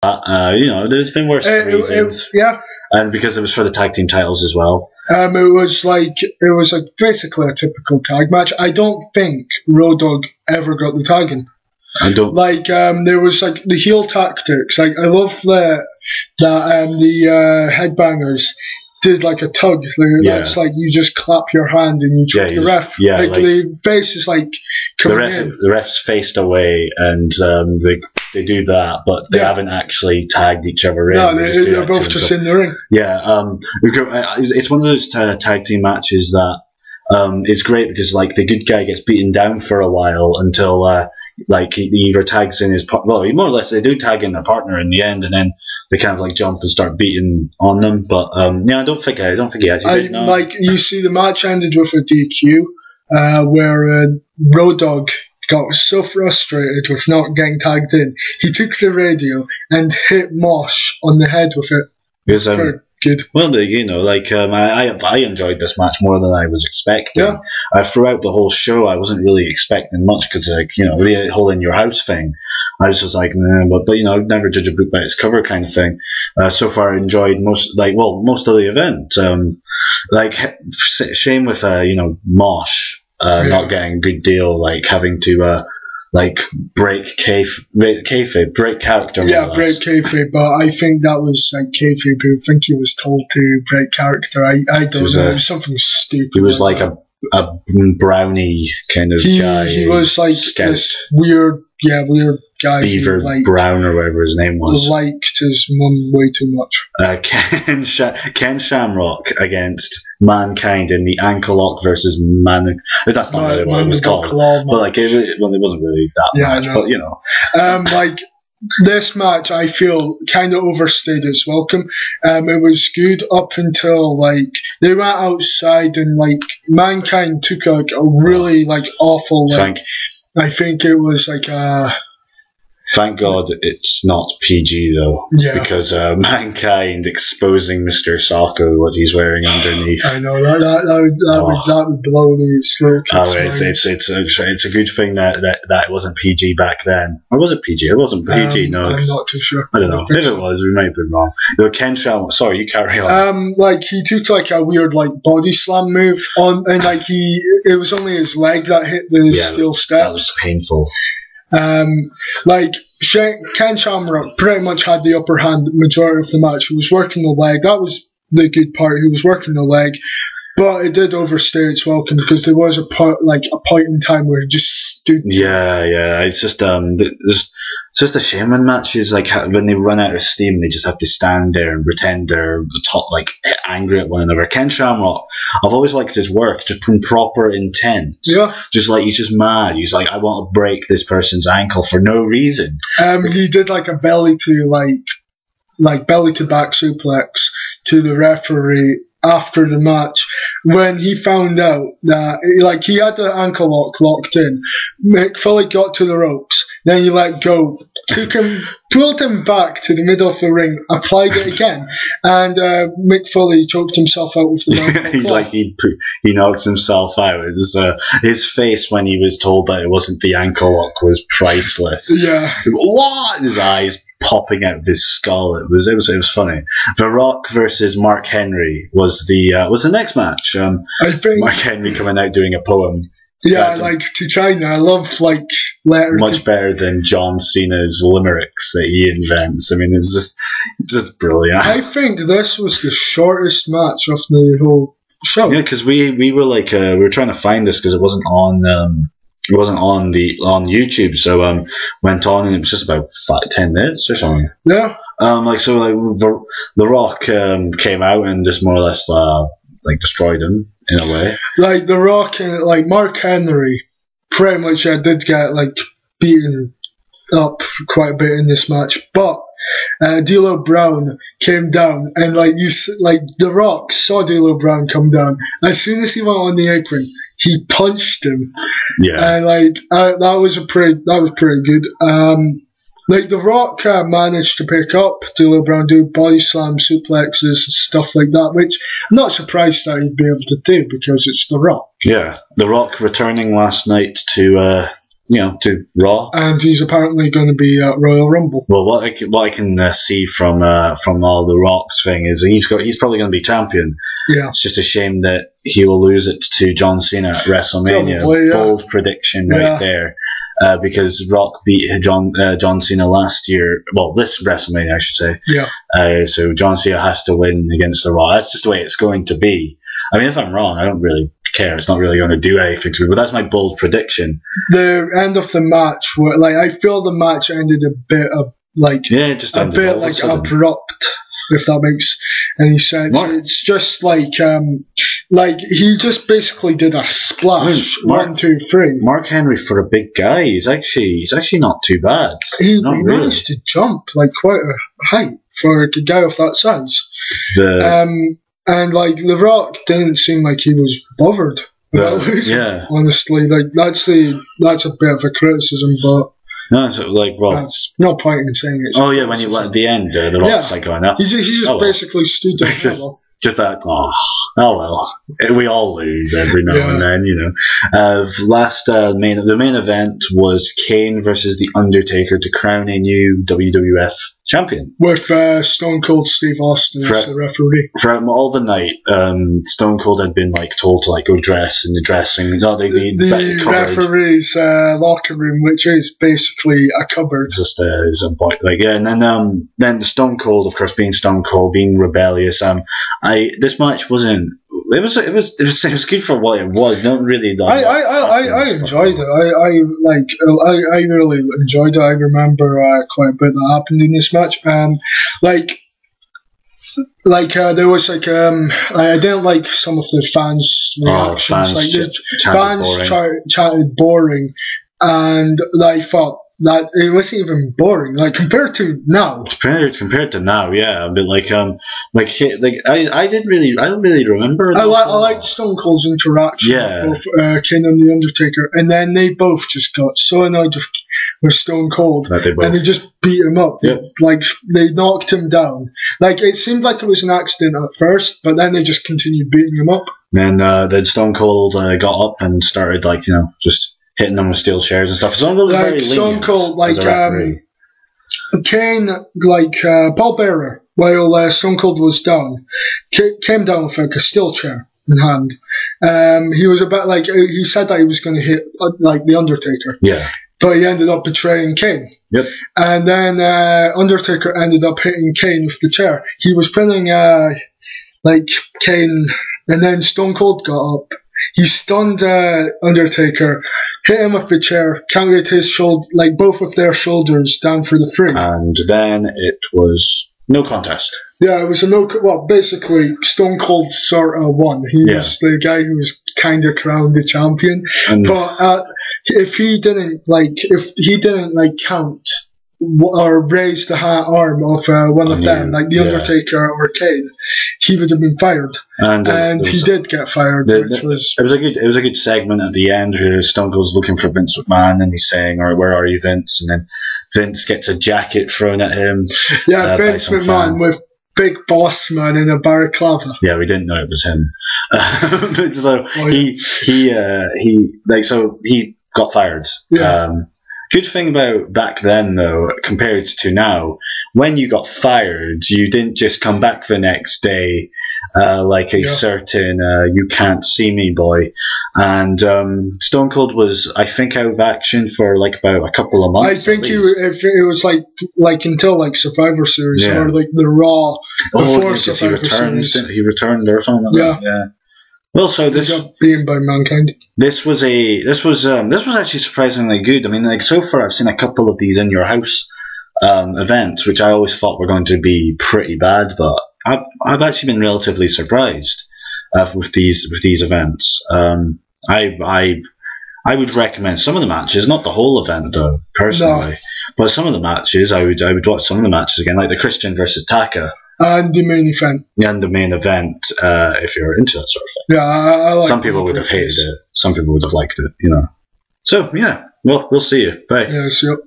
You know, there's been worse reasons. Yeah. And because it was for the tag team titles as well. It was like basically a typical tag match. I don't think Road Dogg ever got the tagging. I don't there was like the heel tactics. Like I love that the headbangers did like a tug. That's like you just clap your hand and you choke the ref. Yeah, like the face is like coming in. The ref's faced away and they do that, but they haven't actually tagged each other in. No, they're both just in the ring. Yeah, it's one of those tag team matches that it's great because like the good guy gets beaten down for a while until like he either tags in his more or less they do tag in their partner in the end, and then they kind of like jump and start beating on them. But I don't think he actually did. No. Like you see, the match ended with a DQ where Road Dogg got so frustrated with not getting tagged in, he took the radio and hit Mosh on the head with it. Because, good. Well, I enjoyed this match more than I was expecting. Yeah. Throughout the whole show, I wasn't really expecting much because, the whole in your house thing, I was just like, nah, but never judge a book by its cover kind of thing. So far, I enjoyed most of the event. Shame with Mosh not getting a good deal, like having to break kayfabe, break character. Yeah, break kayfabe, but I think that was like kayfabe. I think he was told to break character. I don't know. It was something stupid. He was like a brownie kind of guy. He was like this weird guy. Beaver Brown or whatever his name was. Liked his mum way too much. Ken Shamrock against Mankind in the ankle lock versus That's not really what it was called. But it wasn't really that much. But this match, I feel, kind of overstayed its welcome. It was good up until they went outside and Mankind took a really awful I think it was Thank God it's not PG though, because Mankind exposing Mr. Socko, what he's wearing underneath. I know that would blow me slow. It's a good thing that it wasn't PG back then. Or was it PG? It wasn't PG. No, I'm not too sure. I don't know. If it was, we might have been wrong. Ken Shamrock. Sorry, you carry on. He took a weird body slam move on, and it was only his leg that hit the steel steps. That was painful. Ken Shamrock pretty much had the upper hand the majority of the match. He was working the leg. That was the good part. He was working the leg, but it did overstay its welcome because there was a point in time where he just stood. Yeah. It's just a shame when matches when they run out of steam, they just have to stand there and pretend they're angry at one another. Ken Shamrock, I've always liked his work, just from proper intent. Yeah. Just he's just mad. He's I want to break this person's ankle for no reason. He did a belly to belly to back suplex to the referee after the match when he found out that he had the ankle lock locked in. Mick Foley got to the ropes, then he let go, pulled him back to the middle of the ring, applied it again, and Mick Foley choked himself out with the he knocked himself out. It was his face when he was told that it wasn't the ankle lock was priceless. Yeah. What? His eyes popping out of his skull. It was funny. The Rock versus Mark Henry was the next match. I think Mark Henry coming out doing a poem. Yeah, to China. I love letters. Much better than John Cena's limericks that he invents. I mean, it was just brilliant. I think this was the shortest match of the whole show. Yeah, because we were we were trying to find this because it wasn't on. It wasn't on YouTube, so went on and it was just about 10 minutes or something. Yeah. The Rock came out and just more or less destroyed him in a way. The Rock and Mark Henry pretty much did get beaten up quite a bit in this match, but D'Lo Brown came down and The Rock saw D'Lo Brown come down. As soon as he went on the apron, he punched him. Yeah. And that was pretty good. The Rock managed to pick up D'Lo Brown, do body slam suplexes and stuff like that, which I'm not surprised that he'd be able to do because it's The Rock. Yeah, The Rock returning last night to to Raw. And he's apparently going to be at Royal Rumble. Well, what I can see from all the Rock's thing is he's probably going to be champion. Yeah. It's just a shame that he will lose it to John Cena at WrestleMania. Probably, yeah. Bold prediction right there. Because Rock beat John Cena last year. Well, this WrestleMania, I should say. Yeah. So John Cena has to win against The Rock. That's just the way it's going to be. I mean, if I'm wrong, I don't really care. It's not really going to do anything to me. But that's my bold prediction. The end of the match, I feel the match ended a bit abrupt. If that makes any sense. It's just he just basically did a splash. 1, 2, 3. Mark Henry, for a big guy, he's actually not too bad. He managed to jump quite a height for a guy of that size. And The Rock didn't seem like he was bothered about losing. Yeah. Honestly, that's a bit of a criticism, but. No, so that's no point in saying it. Oh yeah, when he at the end, the Rock's going up. He just basically stood there. Just that. Oh well, we all lose every now and then, the main event was Kane versus The Undertaker to crown a new WWF champion. With Stone Cold Steve Austin as the referee. Throughout all the night, Stone Cold had been told to go dress in the dressing. No, the referee's locker room, which is basically a cupboard. It's just a boy, and then the Stone Cold, of course, being Stone Cold, being rebellious. This match wasn't. It was good for what it was. Not really. I enjoyed it. I really enjoyed it. I remember quite a bit that happened in this match. There was I didn't like some of the fans' reactions. Fans chatted boring, and I thought that it wasn't even boring. Compared to now. Compared to now, yeah. But I don't really remember. I liked Stone Cold's interaction with both Kane and The Undertaker, and then they both just got so annoyed with Stone Cold, and they just beat him up. Yep. They knocked him down. It seemed like it was an accident at first, but then they just continued beating him up. Then Stone Cold got up and started just hitting them with steel chairs and stuff. Stone Cold, Kane, Paul Bearer, while Stone Cold was down, came down with a steel chair in hand. He was about he said that he was going to hit The Undertaker. Yeah. But he ended up betraying Kane. Yep. And then Undertaker ended up hitting Kane with the chair. He was pinning Kane, and then Stone Cold got up. He stunned Undertaker, hit him with the chair, counted his shoulder, both of their shoulders down for the 3. And then it was no contest. Yeah, it was basically Stone Cold sort of won. He was the guy who was kind of crowned the champion. But if he didn't count or raise the arm of one of them, The Undertaker or Kane, he would have been fired. And he did get fired. It was a good segment at the end where Stone Cold's looking for Vince McMahon, and he's saying, "All right, where are you, Vince?" And then Vince gets a jacket thrown at him. Yeah, Vince McMahon with Big Boss Man in a balaclava. Yeah, we didn't know it was him. He got fired. Yeah. Good thing about back then, though, compared to now, when you got fired, you didn't just come back the next day certain "you can't see me" boy. And Stone Cold was, I think, out of action for about a couple of months. I think it was until Survivor Series or the Raw before Survivor Series. He returned or something like that. Yeah. Well, so this got beaten by Mankind. This was actually surprisingly good. I mean, so far I've seen a couple of these in your house events, which I always thought were going to be pretty bad, but I've actually been relatively surprised with these events. I would recommend some of the matches, not the whole event though, personally, but some of the matches I would watch some of the matches again, like the Christian versus Taka. And the main event. Yeah, and the main event, if you're into that sort of thing. Yeah, I like some people would have hated it. Some people would have liked it, So, yeah. Well, we'll see you. Bye. Yeah, see you.